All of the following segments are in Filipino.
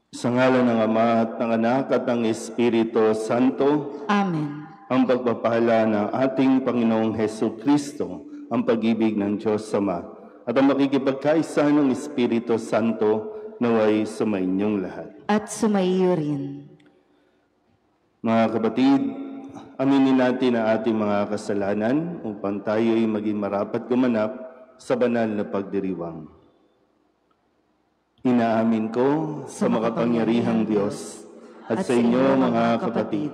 Sa ngalan ng Ama at ng Anak at ng Espiritu Santo. Amen. Ang pagpapala ng ating Panginoong Hesukristo, ang pag-ibig ng Diyos Ama, at ang makikipagkaisa ng Espiritu Santo naway sumainyong lahat. At sumaiyo rin. Mga kapatid, aminin natin ang ating mga kasalanan upang tayo'y maging marapat gumanap sa banal na pagdiriwang. Inaamin ko sa makapangyarihang Diyos at sa inyo mga kapatid,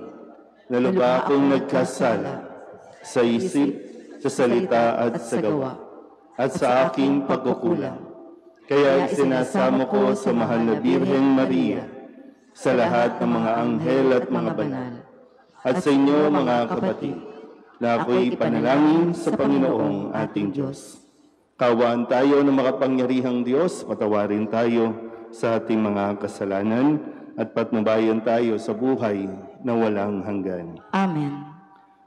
na lubha akong nagkasala sa isip, sa salita at sa gawa, at sa aking pagkukulang. Kaya isinasamo ko sa mahal na Birheng Maria, sa lahat ng mga anghel at mga banal, at sa inyo mga kapatid, na ako'y panalangin sa Panginoong ating Diyos. Kaawaan tayo ng makapangyarihang Diyos, patawarin tayo sa ating mga kasalanan, at patnubayan tayo sa buhay na walang hanggan. Amen.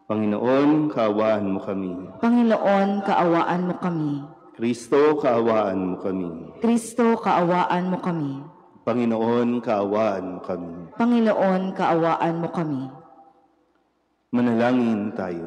Panginoon, kaawaan mo kami. Panginoon, kaawaan mo kami. Kristo, kaawaan mo kami. Kristo, kaawaan mo kami. Panginoon, kaawaan mo kami. Panginoon, kaawaan mo kami. Manalangin tayo.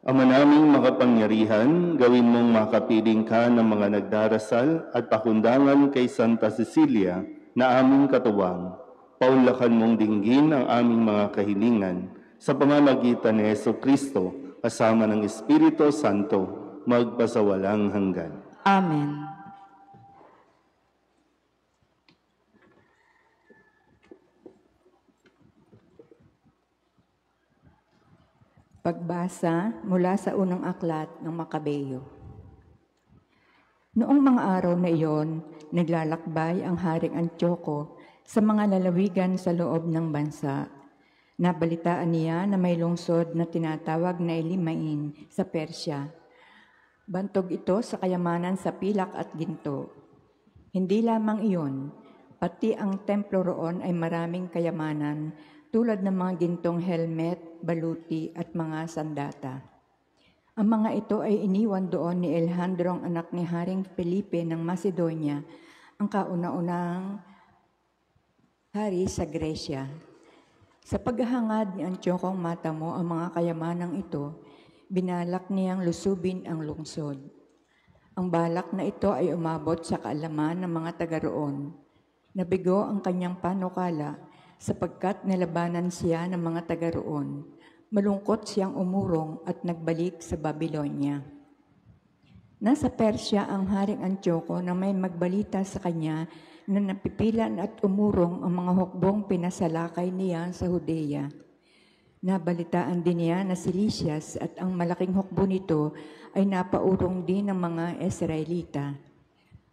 Ama naming makapangyarihan, gawin mong makapiling ka ng mga nagdarasal at pakundangan kay Santa Cecilia na aming katuwang. Paunlakan mong dinggin ang aming mga kahilingan sa pamamagitan ni Hesukristo kasama ng Espiritu Santo magpasawalang hanggan. Amen. Pagbasa mula sa unang aklat ng Makabeyo. Noong mga araw na iyon, naglalakbay ang Haring Antioko sa mga lalawigan sa loob ng bansa. Nabalitaan niya na may lungsod na tinatawag na Elimain sa Persya. Bantog ito sa kayamanan sa pilak at ginto. Hindi lamang iyon, pati ang templo roon ay maraming kayamanan tulad ng mga gintong helmet, baluti at mga sandata. Ang mga ito ay iniwan doon ni Alejandro, ang anak ni Haring Felipe ng Macedonia, ang kauna-unahang hari sa Gresya. Sa paghahangad ni Antiokong matamo ang mga kayamanang ito, binalak niyang lusubin ang lungsod. Ang balak na ito ay umabot sa kaalaman ng mga taga roon. Nabigo ang kanyang panukala sapagkat nilabanan siya ng mga taga roon. Malungkot siyang umurong at nagbalik sa Babylonia. Nasa Persya ang Haring Antioko na may magbalita sa kanya na napipilan at umurong ang mga hukbong pinasalakay niya sa Judea. Nabalitaan din niya na si Lysias at ang malaking hukbo nito ay napaurong din ng mga Israelita.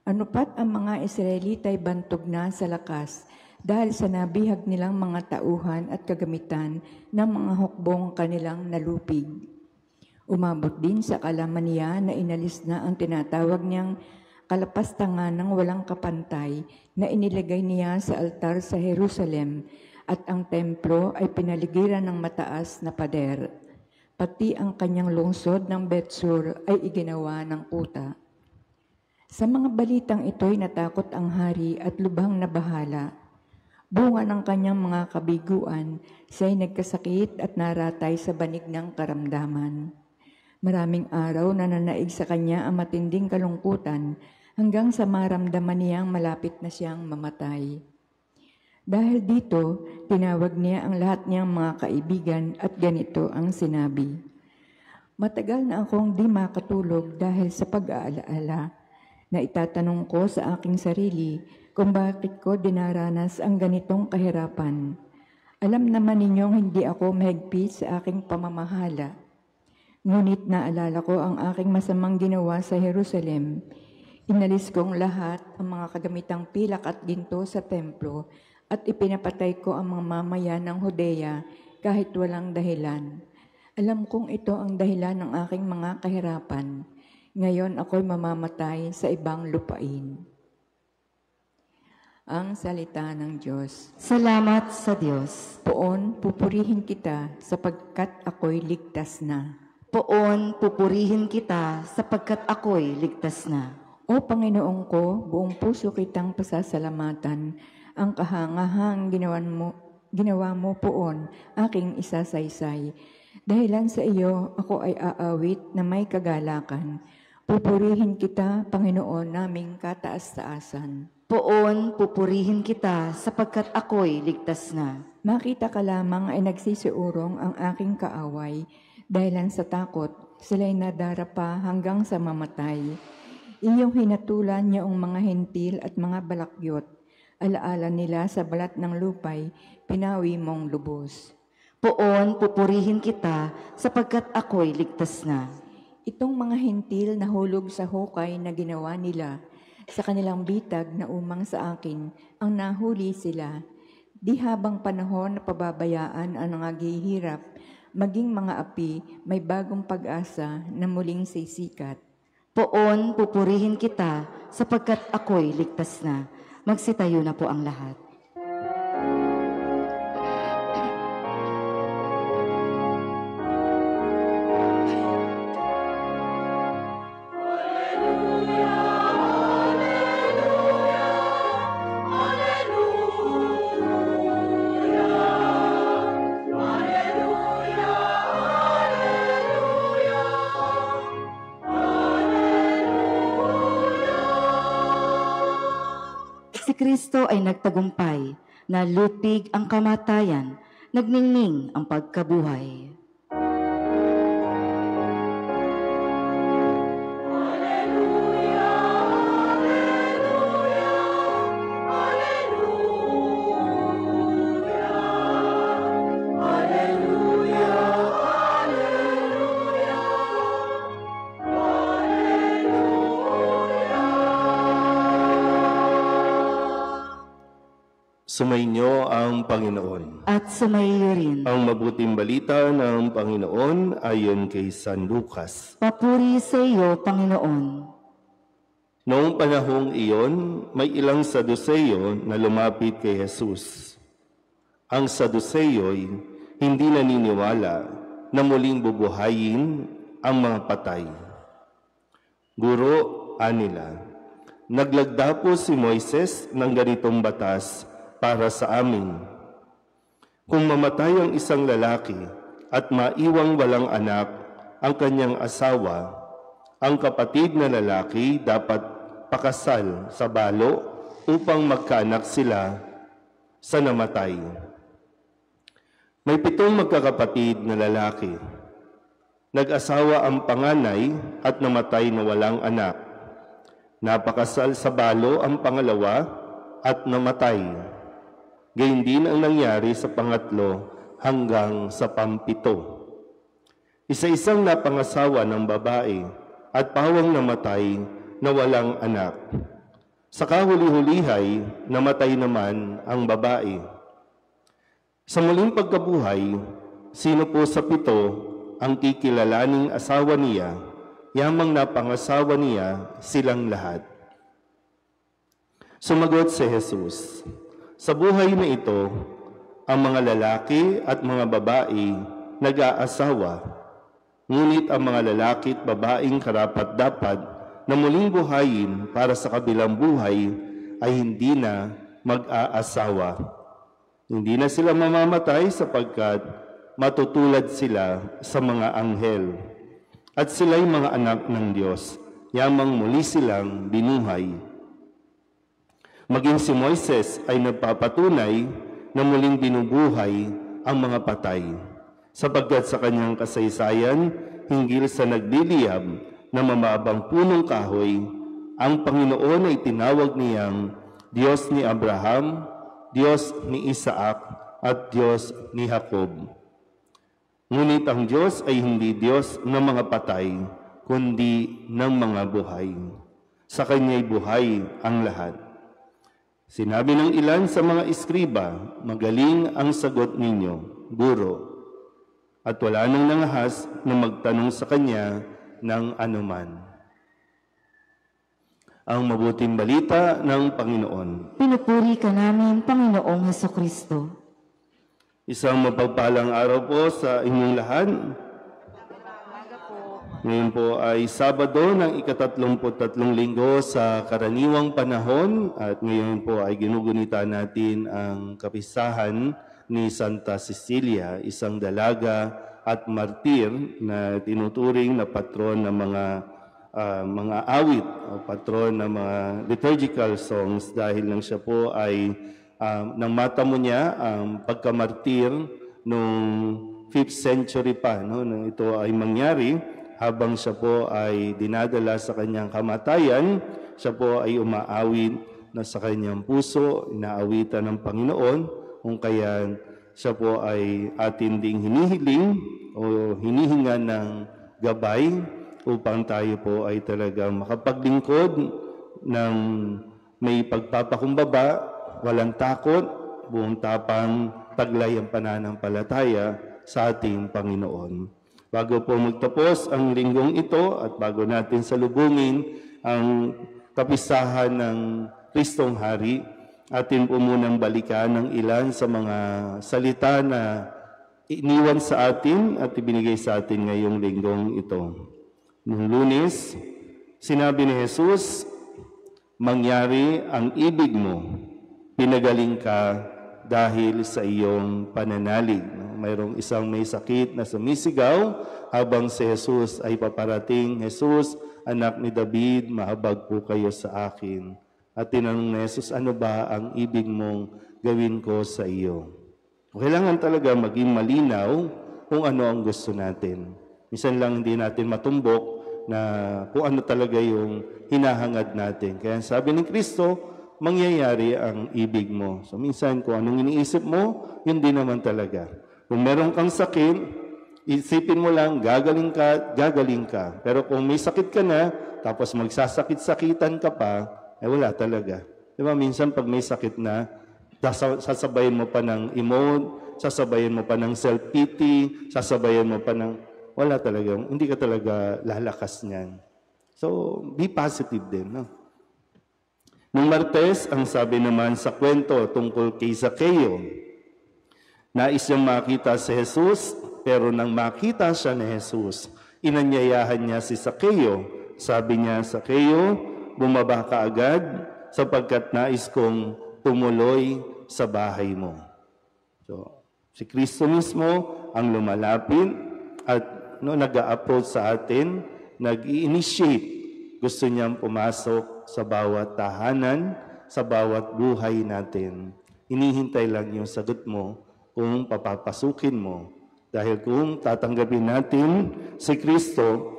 Anupat ang mga Israelita ay bantog na sa lakas dahil sa nabihag nilang mga tauhan at kagamitan ng mga hukbong kanilang nalupig. Umabot din sa kalaman niya na inalis na ang tinatawag niyang kalapastangan ng walang kapantay na inilagay niya sa altar sa Jerusalem at ang templo ay pinaligiran ng mataas na pader. Pati ang kanyang lungsod ng Betsur ay iginawa ng kuta. Sa mga balitang ito'y natakot ang hari at lubhang nabahala. Bunga ng kanyang mga kabiguan, siya'y nagkasakit at naratay sa banig ng karamdaman. Maraming araw na nanaig sa kanya ang matinding kalungkutan hanggang sa maramdaman niyang malapit na siyang mamatay. Dahil dito, tinawag niya ang lahat niyang mga kaibigan at ganito ang sinabi. Matagal na akong di makatulog dahil sa pag-aalaala na itatanong ko sa aking sarili kung bakit ko dinaranas ang ganitong kahirapan. Alam naman ninyong hindi ako mahigpit sa aking pamamahala. Ngunit naalala ko ang aking masamang ginawa sa Jerusalem. Inalis kong lahat ang mga kagamitang pilak at ginto sa templo at ipinapatay ko ang mga mamayan ng Judea kahit walang dahilan. Alam kong ito ang dahilan ng aking mga kahirapan. Ngayon ako'y mamamatay sa ibang lupain. Ang salita ng Diyos. Salamat sa Diyos. Poon, pupurihin kita sapagkat ako'y ligtas na. Poon, pupurihin kita sapagkat ako'y ligtas na. O Panginoon ko, buong puso kitang pasasalamatan. Ang kahangahang ginawa mo poon, aking isasaysay. Dahilan sa iyo, ako ay aawit na may kagalakan. Pupurihin kita, Panginoon, naming kataas-taasan. Poon, pupurihin kita sapagkat ako'y ligtas na. Makita ka lamang ay nagsisiurong ang aking kaaway. Dahilan sa takot, sila'y nadarapa hanggang sa mamatay. Iyong hinatulan niyaong mga hentil at mga balakyot. Alaala nila sa balat ng lupay, pinawi mong lubos. Poon, pupurihin kita sapagkat ako'y ligtas na. Itong mga hentil nahulog sa hukay na ginawa nila. Sa kanilang bitag na umang sa akin, ang nahuli sila. Di habang panahon na pababayaan ang naghihirap, maging mga api, may bagong pag-asa na muling sisikat. Poon, pupurihin kita sapagkat ako'y ligtas na. Magsitayo na po ang lahat. Si Kristo ay nagtagumpay, nalupig ang kamatayan, nagningning ang pagkabuhay. Sumainyo ang Panginoon. At sumaiyo rin. Ang mabuting balita ng Panginoon ayon kay San Lucas. Papuri sa iyo, Panginoon. Noong panahong iyon, may ilang Saduseyo na lumapit kay Jesus. Ang Saduseyo'y hindi naniniwala na muling bubuhayin ang mga patay. Guro, anila, naglagda po si Moises ng ganitong batas para sa amin. Kung mamatay ang isang lalaki at maiwang walang anak ang kanyang asawa, ang kapatid na lalaki dapat pakasal sa balo upang magkaanak sila sa namatay. May 7 magkakapatid na lalaki. Nag-asawa ang panganay at namatay na walang anak. Napakasal sa balo ang pangalawa at namatay. Gayun din ang nangyari sa pangatlo hanggang sa pampito. Isa-isang napangasawa ng babae at pawang namatay na walang anak. Sa kahuli-hulihay, namatay naman ang babae. Sa muling pagkabuhay, sino po sa 7 ang kikilalaning asawa niya, yamang napangasawa niya silang lahat? Sumagot si Jesus, sa buhay na ito, ang mga lalaki at mga babae nag-aasawa, ngunit ang mga lalaki at babaeng karapat-dapat na muling buhayin para sa kabilang buhay ay hindi na mag-aasawa. Hindi na sila mamamatay sapagkat matutulad sila sa mga anghel. At sila'y mga anak ng Diyos, yamang muli silang binuhay. Maging si Moises ay nagpapatunay na muling binubuhay ang mga patay, sapagkat sa kanyang kasaysayan, hinggil sa nagliliyab na mamabang punong kahoy, ang Panginoon ay tinawag niyang Diyos ni Abraham, Diyos ni Isaac, at Diyos ni Jacob. Ngunit ang Diyos ay hindi Diyos ng mga patay, kundi ng mga buhay. Sa Kanya'y buhay ang lahat. Sinabi ng ilan sa mga iskriba, magaling ang sagot ninyo, Guro, at wala nang nangahas na magtanong sa Kanya ng anuman. Ang mabuting balita ng Panginoon. Pinupuri ka namin, Panginoong Hesukristo. Isang mapagpalang araw po sa inyong lahat. Ngayon po ay Sabado ng ika-33 linggo sa karaniwang panahon at ngayon po ay ginugunita natin ang kapistahan ni Santa Cecilia, isang dalaga at martir na tinuturing na patron ng mga awit o patron ng mga liturgical songs dahil lang siya po ay nang matamo niya ang pagkamartir noong 5th century pa, no, nang ito ay mangyari. Habang siya po ay dinadala sa kanyang kamatayan, siya po ay umaawit na sa kanyang puso, inaawitan ng Panginoon, kung kaya siya po ay atin ding hinihiling o hinihinga ng gabay upang tayo po ay talagang makapaglingkod ng may pagpapakumbaba, walang takot, buong tapang taglay ang pananampalataya sa ating Panginoon. Bago po magtapos ang linggong ito at bago natin salubungin ang kapistahan ng Kristong Hari, atin po munang balikan ng ilan sa mga salita na iniwan sa atin at ibinigay sa atin ngayong linggong ito. Noong Lunes, sinabi ni Jesus, "Mangyari ang ibig mo, pinagaling ka dahil sa iyong pananalig." Mayroong isang may sakit na sumisigaw habang si Jesus ay paparating, "Jesus, anak ni David, mahabag po kayo sa akin." At tinanong ni Jesus, "Ano ba ang ibig mong gawin ko sa iyo?" Kailangan talaga maging malinaw kung ano ang gusto natin. Minsan lang hindi natin matumbok na kung ano talaga yung hinahangad natin. Kaya sabi ni Kristo, mangyayari ang ibig mo. So minsan kung anong iniisip mo, yun din naman talaga. Kung meron kang sakit, isipin mo lang, gagaling ka. Pero kung may sakit ka na, tapos magsasakit-sakitan ka pa, wala talaga. Diba, minsan pag may sakit na, sasabayin mo pa ng emote, sasabayin mo pa ng self-pity, sasabayin mo pa ng, wala talaga, hindi ka talaga lalakas niyan. So, be positive din, no? Nung Martes, ang sabi naman sa kwento tungkol kay Zaccheo, nais niyang makita si Jesus, pero nang makita siya ni Jesus, inanyayahan niya si Zaccheo. Sabi niya, "Zaccheo, bumaba ka agad, sapagkat nais kong tumuloy sa bahay mo." So, si Kristo mismo ang lumalapit at nag-a-approach sa atin, nag-i-initiate. Gusto niyang pumasok sa bawat tahanan, sa bawat buhay natin. Hinihintay lang yung sagot mo kung papapasukin mo. Dahil kung tatanggapin natin si Kristo,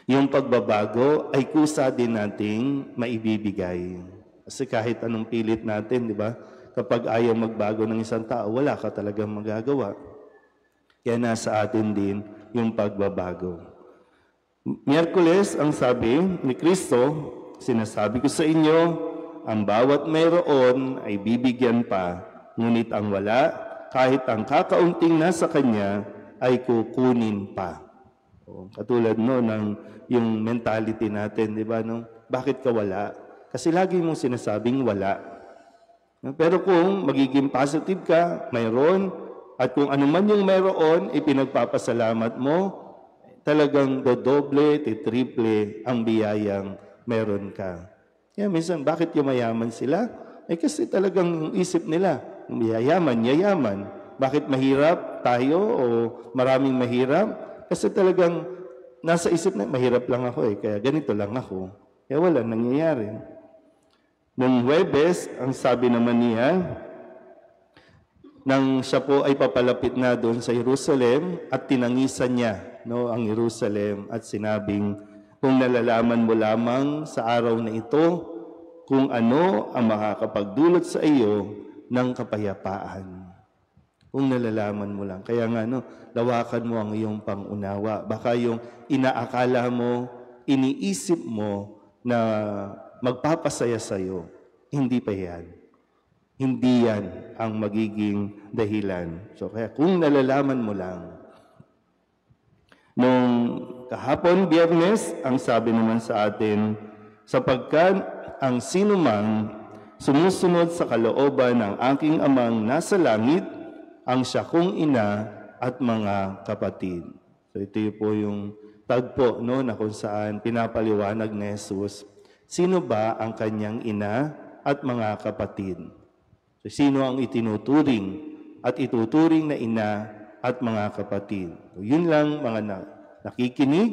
yung pagbabago ay kusa din nating maibibigay. Kasi kahit anong pilit natin, di ba? Kapag ayaw magbago ng isang tao, wala ka talagang magagawa. Kaya nasa atin din yung pagbabago. Miyerkules, ang sabi ni Kristo, "Sinasabi ko sa inyo, ang bawat mayroon ay bibigyan pa, ngunit ang wala, kahit ang kakaunting nasa kanya, ay kukunin pa." O, katulad ng yung mentality natin, di ba? No? Bakit ka wala? Kasi lagi mong sinasabing wala. Pero kung magiging positive ka, mayroon, at kung ano man yung mayroon, ipinagpapasalamat mo, talagang dodoble, titriple ang biyayang meron ka. Kaya minsan, bakit yumayaman sila? Kasi talagang isip nila, yayaman. Bakit mahirap tayo o maraming mahirap? Kasi talagang nasa isip na, mahirap lang ako kaya ganito lang ako. Kaya wala nangyayari. Nung Huwebes, ang sabi naman niya, nang siya po ay papalapit na doon sa Jerusalem at tinangisan niya ang Jerusalem at sinabing, "Kung nalalaman mo lamang sa araw na ito, kung ano ang makakapagdulot sa iyo ng kapayapaan." Kung nalalaman mo lang. Kaya nga, lawakan mo ang iyong pangunawa. Baka yung inaakala mo, iniisip mo na magpapasaya sa iyo, hindi pa yan. Hindi yan ang magiging dahilan. So, kaya kung nalalaman mo lang. Nung kahapon, Biyernes, ang sabi naman sa atin, "Sapagkat ang sinumang sumusunod sa kalooban ng aking amang nasa langit, ang siya kong ina at mga kapatid." So ito po yung tagpo, no, na kung saan pinapaliwanag ni Jesus, sino ba ang kanyang ina at mga kapatid? So sino ang itinuturing at ituturing na ina at mga kapatid? So, yun lang mga nakikinig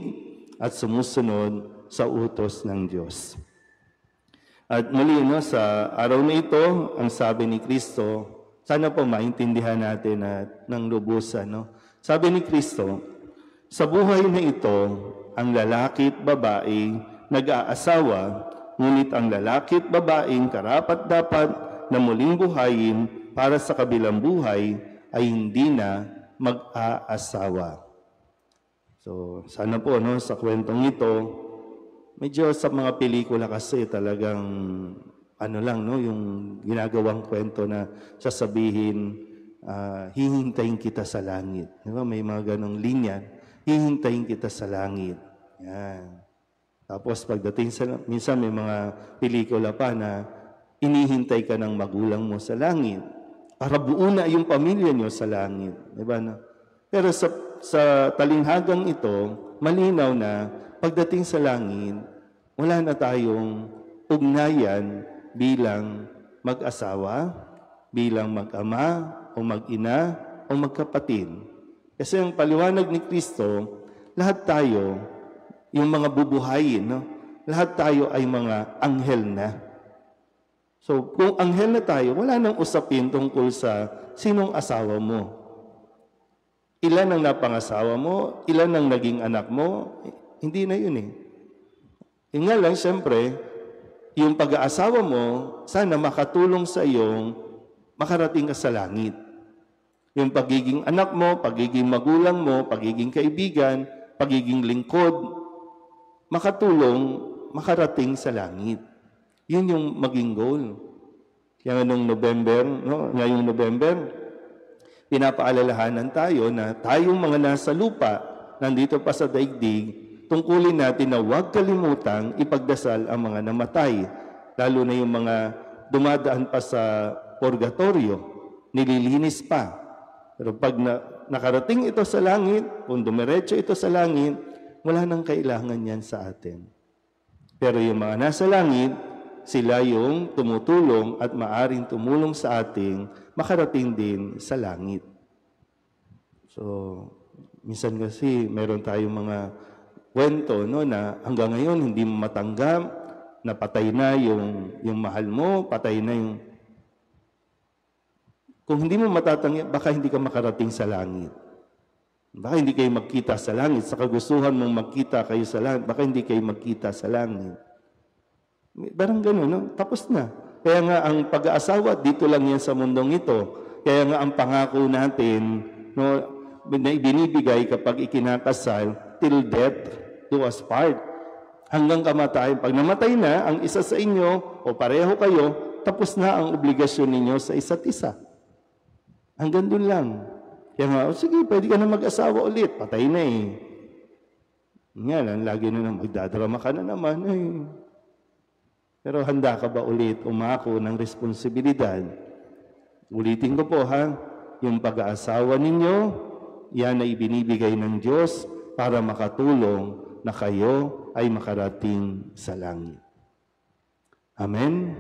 at sumusunod sa utos ng Diyos. At muli, no, sa araw na ito, ang sabi ni Kristo, sana po maintindihan natin ng lubusan. No? Sabi ni Kristo, sa buhay na ito, ang lalaki at babae nag-aasawa, ngunit ang lalaki at babaeng karapat-dapat na muling buhayin para sa kabilang buhay ay hindi na mag-aasawa. So, sana po, no, sa kwentong ito, medyo sa mga pelikula kasi talagang ano lang, no, yung ginagawang kwento na sasabihin, hihintayin kita sa langit. Di ba? May mga ganong linya, hihintayin kita sa langit. Yan. Tapos pagdating sa, minsan may mga pelikula pa na inihintay ka ng magulang mo sa langit para buo na yung pamilya nyo sa langit. Di ba? No? Pero sa talinghagang ito, malinaw na pagdating sa langit, wala na tayong ugnayan bilang mag-asawa, bilang mag-ama, o mag-ina, o magkapatid. Kasi ang paliwanag ni Kristo, lahat tayo, yung mga bubuhayin, no? Lahat tayo ay mga anghel na. So, kung anghel na tayo, wala nang usapin tungkol sa sinong asawa mo. Ilan ang napangasawa mo, ilan ang naging anak mo, hindi na yun eh. Yung nga lang, siyempre, yung pag-aasawa mo, sana makatulong sa iyong makarating ka sa langit. Yung pagiging anak mo, pagiging magulang mo, pagiging kaibigan, pagiging lingkod, makatulong, makarating sa langit. Yun yung maging goal. Kaya ngayong November, pinapaalalahanan tayo na tayong mga nasa lupa, nandito pa sa daigdig, tungkulin natin na huwag kalimutang ipagdasal ang mga namatay, lalo na yung mga dumadaan pa sa purgatorio, nililinis pa. Pero pag nakarating ito sa langit, kung dumiretso ito sa langit, wala nang kailangan yan sa atin. Pero yung mga nasa langit, sila yung tumutulong at maaring tumulong sa ating makarating din sa langit. So, minsan kasi meron tayong mga kwento, no, na hanggang ngayon hindi mo matanggap, na patay na yung mahal mo, patay na yung... Kung hindi mo matatanggap, baka hindi ka makarating sa langit. Baka hindi kayo magkita sa langit. Sa kagustuhan mong magkita kayo sa langit, baka hindi kayo magkita sa langit. Parang gano'n, no? Tapos na. Kaya nga ang pag-aasawa, dito lang yan sa mundong ito. Kaya nga ang pangako natin, no, na ibinibigay kapag ikinakasal, till death do us part. Hanggang kamatayan. Pag namatay na, ang isa sa inyo, o pareho kayo, tapos na ang obligasyon ninyo sa isa't isa. Hanggang dun lang. Kaya nga, sige, pwede ka na mag-asawa ulit. Patay na eh. Nga lang, lagi na lang, magdadrama ka na naman eh. Pero handa ka ba ulit umako ng responsibilidad? Ulitin ko po ha, yung pag-aasawa ninyo, yan ay ibinibigay ng Diyos para makatulong na kayo ay makarating sa langit. Amen?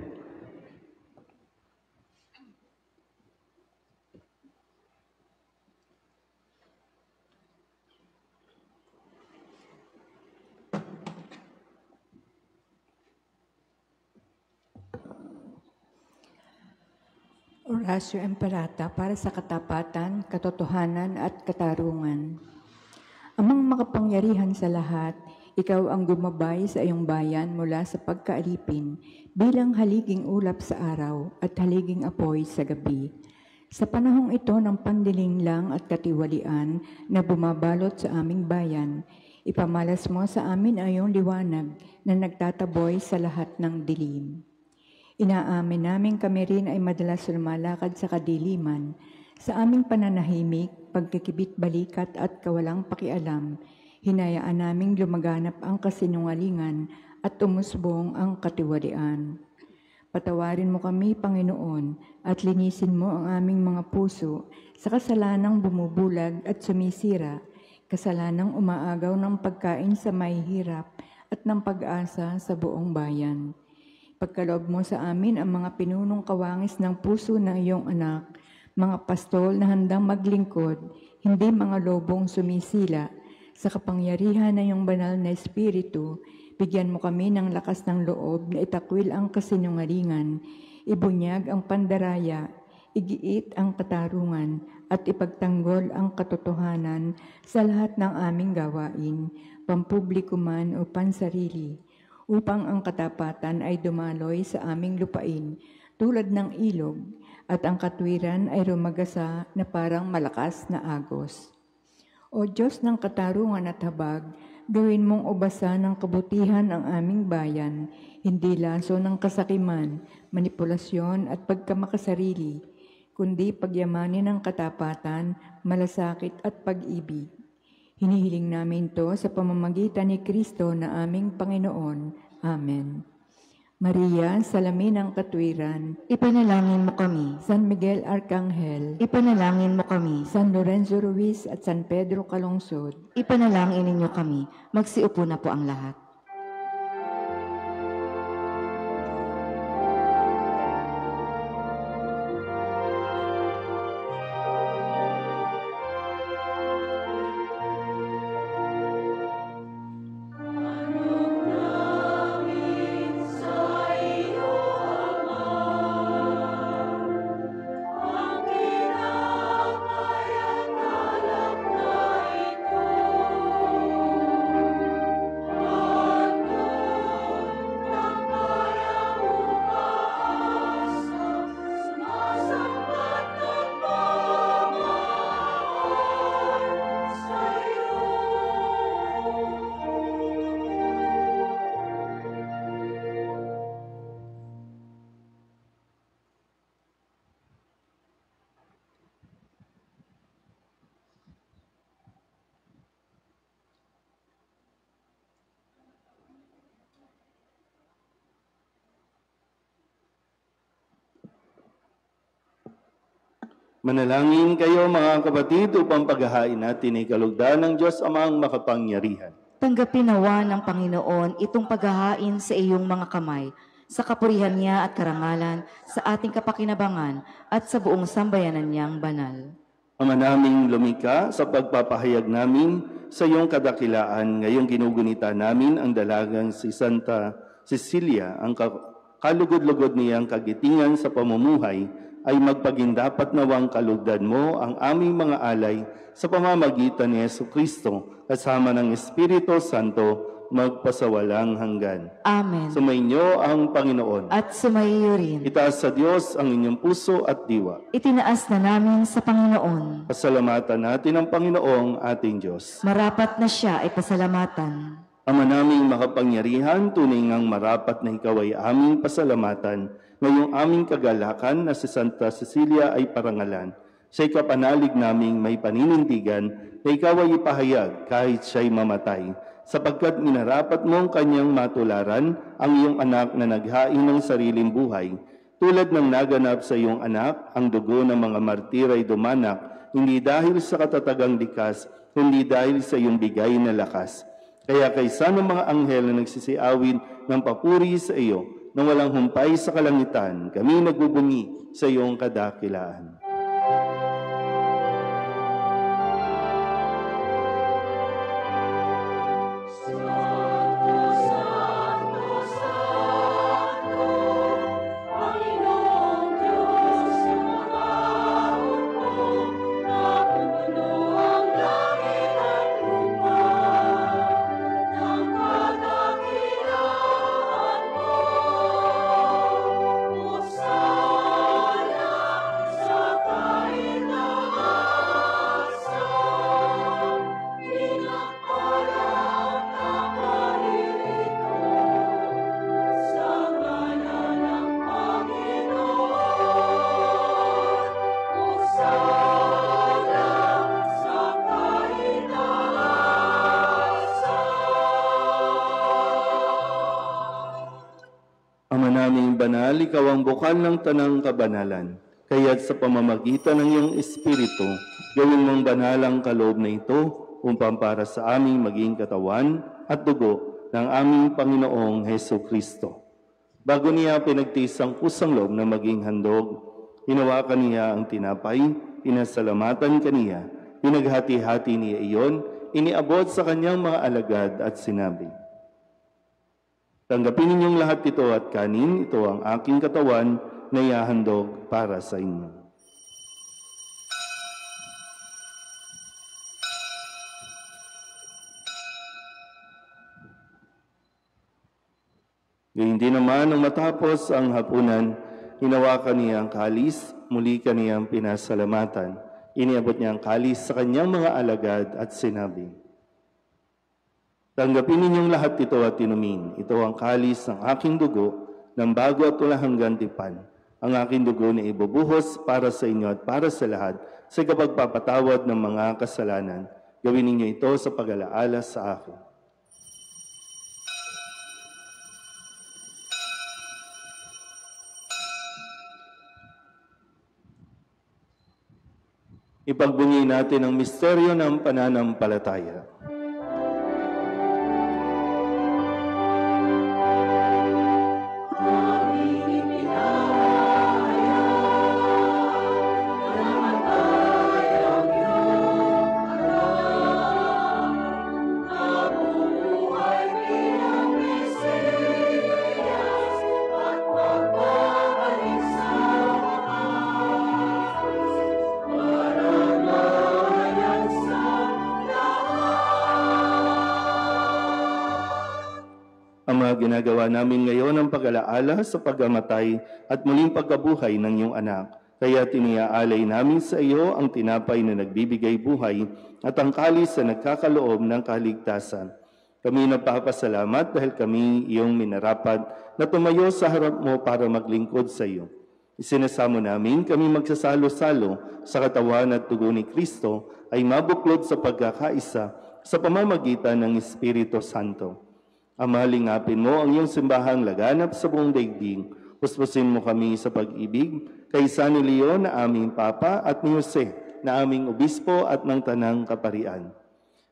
Orasyo Emperata para sa katapatan, katotohanan at katarungan. Amang makapangyarihan sa lahat, ikaw ang gumabay sa iyong bayan mula sa pagkaalipin bilang haliging ulap sa araw at haliging apoy sa gabi. Sa panahong ito ng pandilinlang at katiwalian na bumabalot sa aming bayan, ipamalas mo sa amin ay iyong liwanag na nagtataboy sa lahat ng dilim. Inaamin namin kami rin ay madalas lumalakad sa kadiliman. Sa aming pananahimik, pagkikibit-balikat at kawalang pakialam, hinayaan naming lumaganap ang kasinungalingan at umusbong ang katiwalian. Patawarin mo kami, Panginoon, at linisin mo ang aming mga puso sa kasalanang bumubulag at sumisira, kasalanang umaagaw ng pagkain sa mahihirap at ng pag-asa sa buong bayan. Pagkaloob mo sa amin ang mga pinunong kawangis ng puso ng iyong anak, mga pastol na handang maglingkod, hindi mga lobong sumisila. Sa kapangyarihan ng iyong banal na Espiritu, bigyan mo kami ng lakas ng loob na itakwil ang kasinungalingan, ibunyag ang pandaraya, igiit ang katarungan, at ipagtanggol ang katotohanan sa lahat ng aming gawain, pampubliko man o pansarili, upang ang katapatan ay dumaloy sa aming lupain tulad ng ilog, at ang katwiran ay rumagasa na parang malakas na agos. O Diyos ng katarungan at habag, gawin mong ubasa ng kabutihan ang aming bayan, hindi laso ng kasakiman, manipulasyon at pagkamakasarili, kundi pagyamanin ng katapatan, malasakit at pag-ibig. Hinihiling namin ito sa pamamagitan ni Kristo na aming Panginoon. Amen. Maria, salamin ng katwiran, Ipanalangin mo kami. San Miguel Arcangel, Ipanalangin mo kami. San Lorenzo Ruiz at San Pedro Calungsod, Ipanalangin ninyo kami. Magsiupo na po ang lahat. Manalangin kayo mga kapatid upang paghahain natin ay kalugdan ng Diyos Amang makapangyarihan. Tanggapin nawa ng Panginoon itong paghahain sa iyong mga kamay, sa kapurihan niya at karangalan, sa ating kapakinabangan at sa buong sambayanan niyang banal. Ama naming lumikha, sa pagpapahayag namin sa iyong kadakilaan, ngayong ginugunita namin ang dalagang si Santa Cecilia, ang kalugod-lugod niyang kagitingan sa pamumuhay, ay magpagindapat nawang kalugdan mo ang aming mga alay sa pamamagitan ni Jesucristo, kasama ng Espiritu Santo, magpasawalang hanggan. Amen. Sumainyo ang Panginoon. At sumaiyo rin. Itaas sa Diyos ang inyong puso at diwa. Itinaas na namin sa Panginoon. Pasalamatan natin ang Panginoong ating Diyos. Marapat na siya ay pasalamatan. Ama naming makapangyarihan, tunay ngang marapat na ikaw ay aming pasalamatan. Ngayong aming kagalakan na si Santa Cecilia ay parangalan. Siya'y kapanalig naming may paninindigan na ikaw ay ipahayag kahit siya'y mamatay, sapagkat minarapat mong kanyang matularan ang iyong anak na naghain ng sariling buhay. Tulad ng naganap sa iyong anak, ang dugo ng mga martir ay dumanak, hindi dahil sa katatagang likas, kundi dahil sa iyong bigay na lakas. Kaya kaysa ng mga anghel na nagsisiawin ng papuri sa iyo, nang walang humpay sa kalangitan, kami nagbubunyi sa iyong kadakilaan. Banal, ikaw ang bukal ng tanang kabanalan. Kaya't sa pamamagitan ng iyong Espiritu, gawin mong banal ang kaloob na ito upang para sa aming maging katawan at dugo ng aming Panginoong Heso Kristo. Bago niya pinagtiis ang kusang loob na maging handog, hinawakan niya ang tinapay, pinasalamatan kaniya, pinaghati-hati niya iyon, iniabot sa kanyang mga alagad at sinabi, "Tanggapin ninyong lahat ito at kanin, ito ang aking katawan na ihahandog para sa inyo." Gayun din naman, nang matapos ang hapunan, hinawakan niya ang kalis, muli kaniyang pinasalamatan. Iniabot niya ang kalis sa kanyang mga alagad at sinabi, "Tanggapin ninyong lahat ito at inumin. Ito ang kalis ng aking dugo, ng bago at walang hanggang tipan. Ang aking dugo na ibubuhos para sa inyo at para sa lahat sa kapagpapatawad ng mga kasalanan. Gawin ninyo ito sa pag-alaala sa akin." Ipagbunyi natin ang misteryo ng pananampalataya. Ang mga ginagawa namin ngayon ang pag-alaala sa pagkamatay at muling pagkabuhay ng iyong anak. Kaya tiniaalay namin sa iyo ang tinapay na nagbibigay buhay at ang kalis na nagkakaloob ng kaligtasan. Kami nagpapasalamat dahil kami iyong minarapat na tumayo sa harap mo para maglingkod sa iyo. Isinasamo namin kami magsasalo-salo sa katawan at dugo ni Kristo ay mabuklod sa pagkakaisa sa pamamagitan ng Espiritu Santo. Ama, lingapin mo ang iyong simbahang laganap sa buong daigdig. Puspusin mo kami sa pag-ibig kay San Leon na aming Papa at ni Jose na aming Obispo at ng Tanang Kaparian.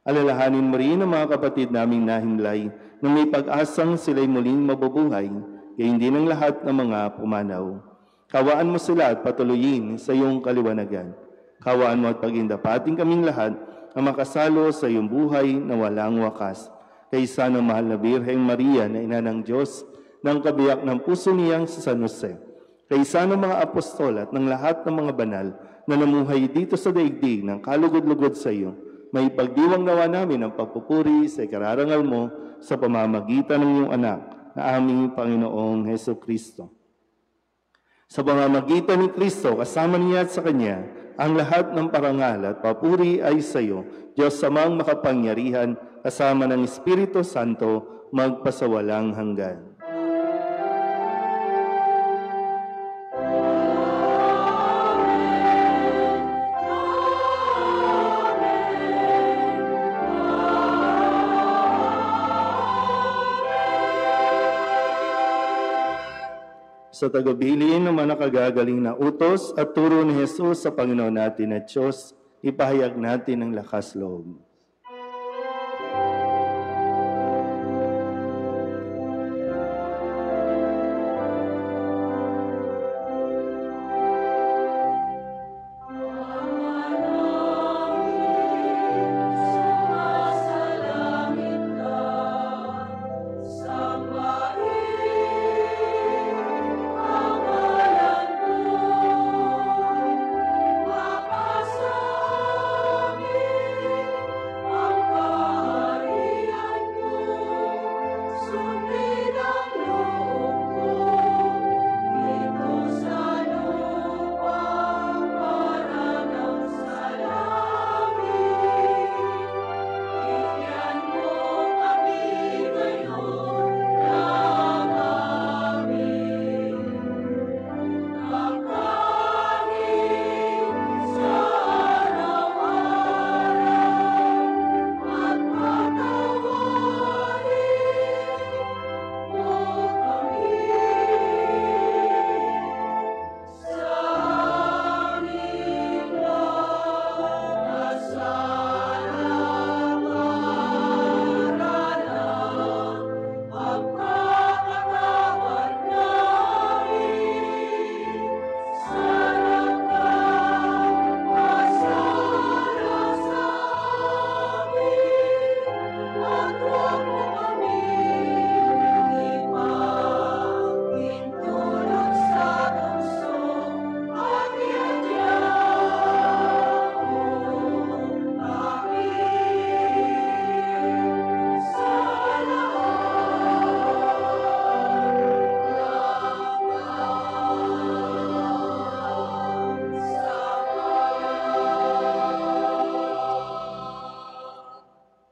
Alalahanin mo rin ang mga kapatid naming nahimlay na may pag-asang sila'y muling mabubuhay, kaya hindi ng lahat ng mga pumanaw. Kawaan mo sila at patuloyin sa iyong kaliwanagan. Kawaan mo at pagindapating kaming lahat na makasalo sa iyong buhay na walang wakas. Kaysa ng mahal na Birheng Maria na ina ng Diyos, ng kabiyak ng puso niyang si San Jose, kaysa ng mga apostol at ng lahat ng mga banal na namuhay dito sa daigdig ng kalugod-lugod sa iyo, may pagdiwang nawa namin ang pagpupuri sa ikararangal mo sa pamamagitan ng iyong anak na aming Panginoong Heso Kristo. Sa pamamagitan ni Kristo, kasama niya at sa Kanya, ang lahat ng parangal at papuri ay sa iyo, Diyos Amang makapangyarihan, kasama ng Espiritu Santo, magpasawalang hanggan. Sa tagubilin ng mga nakagagaling na utos at turo ni Jesus sa Panginoon natin at Diyos, ipahayag natin ang lakas loob.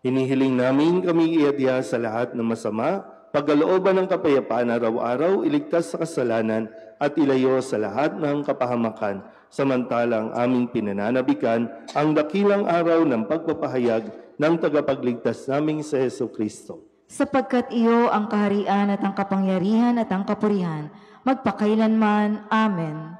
Hinihiling namin kami iadya sa lahat ng masama, pagkalooban ng kapayapaan araw-araw, iligtas sa kasalanan at ilayo sa lahat ng kapahamakan, samantalang aming pinananabikan ang dakilang araw ng pagpapahayag ng tagapagligtas naming sa Jesucristo. Sapagkat iyo ang kaharian at ang kapangyarihan at ang kapurihan, magpakailanman. Amen.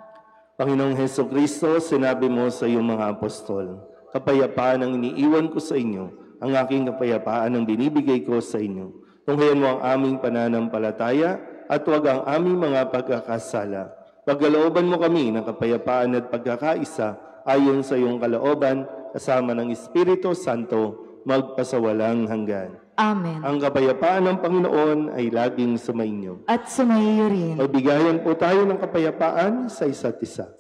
Panginoong Jesucristo, sinabi mo sa iyong mga apostol, kapayapaan ang iniiwan ko sa inyo, ang aking kapayapaan ang binibigay ko sa inyo. Tunghayan mo ang aming pananampalataya at huwag ang aming mga pagkakasala. Pagkalooban mo kami ng kapayapaan at pagkakaisa ayon sa iyong kalooban, kasama ng Espiritu Santo, magpasawalang hanggan. Amen. Ang kapayapaan ng Panginoon ay laging sumainyo. At sumaiyo rin. Magbigayan po tayo ng kapayapaan sa isa't isa.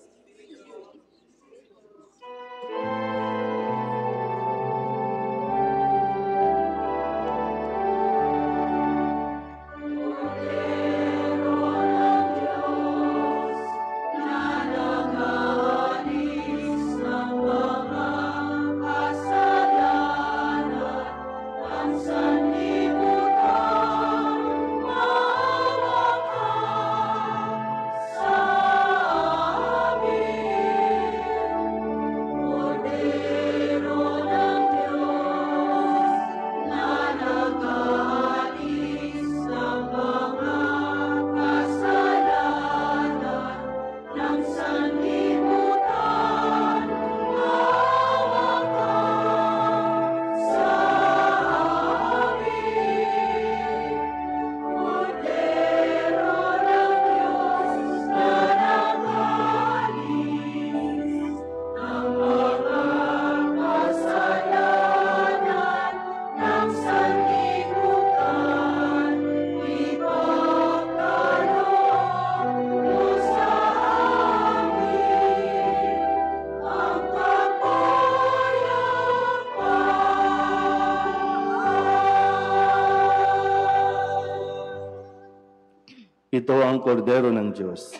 Ito ang kordero ng Diyos.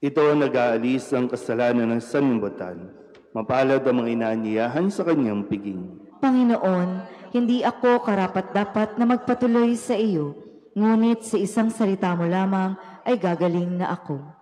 Ito ang nag-aalis ng kasalanan ng sanlibutan. Mapalad ang mga inaanyayahan sa kanyang piging. Panginoon, hindi ako karapat-dapat na magpatuloy sa iyo, ngunit sa isang salita mo lamang ay gagaling na ako.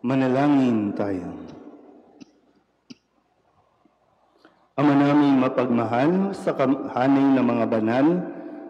Manalangin tayo. Ama naming mapagmahal, sa hanay ng mga banal,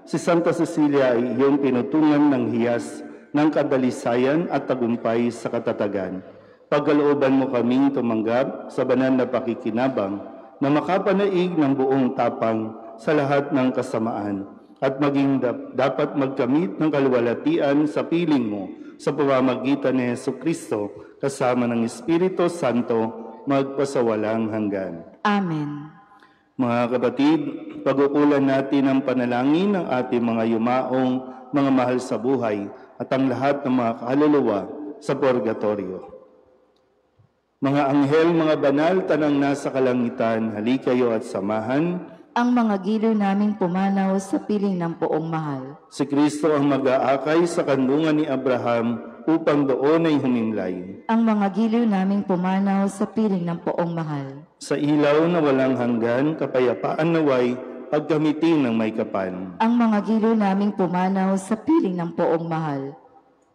si Santa Cecilia ay iyong pinutungan ng hiyas ng kadalisayan at tagumpay sa katatagan. Pagkalooban mo kaming tumanggap sa banal na pakikinabang na makapanaig ng buong tapang sa lahat ng kasamaan at maging dapat magkamit ng kaluwalhatian sa piling mo sa pamamagitan ni Jesucristo kasama ng Espiritu Santo magpasawalang hanggan. Amen. Mga kapatid, pag-ukulan natin ang panalangin ng ating mga yumaong mga mahal sa buhay at ang lahat ng mga kaluluwa sa purgatorio. Mga anghel, mga banal, tanang nasa kalangitan, halikayo at samahan Ang mga giliw naming pumanaw sa piling ng poong mahal. Si Kristo ang mag-aakay sa kandungan ni Abraham upang doon ay humimlay. Ang mga giliw naming pumanaw sa piling ng poong mahal. Sa ilaw na walang hanggan, kapayapaan naway pagkamitin ng may kapal. Ang mga giliw naming pumanaw sa piling ng poong mahal.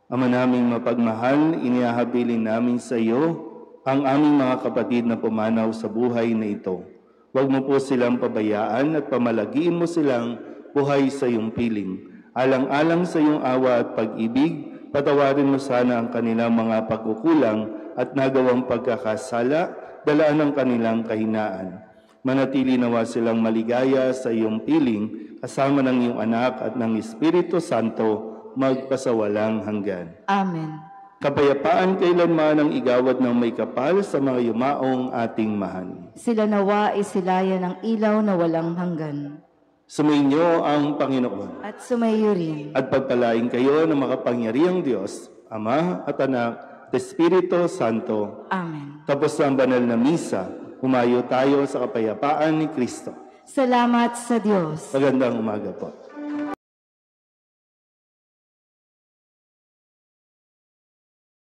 Ama naming mapagmahal, inihahabilin namin sa iyo ang aming mga kapatid na pumanaw sa buhay na ito. Huwag mo po silang pabayaan at pamalagiin mo silang buhay sa iyong piling. Alang-alang sa iyong awa at pag-ibig, patawarin mo sana ang kanilang mga pagkukulang at nagawang pagkakasala, dalaan ang kanilang kahinaan. Manatili nawa silang maligaya sa iyong piling, kasama ng iyong anak at ng Espiritu Santo, magpasawalang hanggan. Amen. Kapayapaan kailanman ang igawad ng may kapal sa mga yumaong ating mahal. Sila nawa ay silayan ng ilaw na walang hanggan. Sumainyo ang Panginoon. At sumayo rin. At pagpalain kayo ng makapangyarihang Diyos, Ama at Anak, at Espiritu Santo. Amen. Tapos ang banal na misa, humayo tayo sa kapayapaan ni Kristo. Salamat sa Diyos. Magandang umaga po.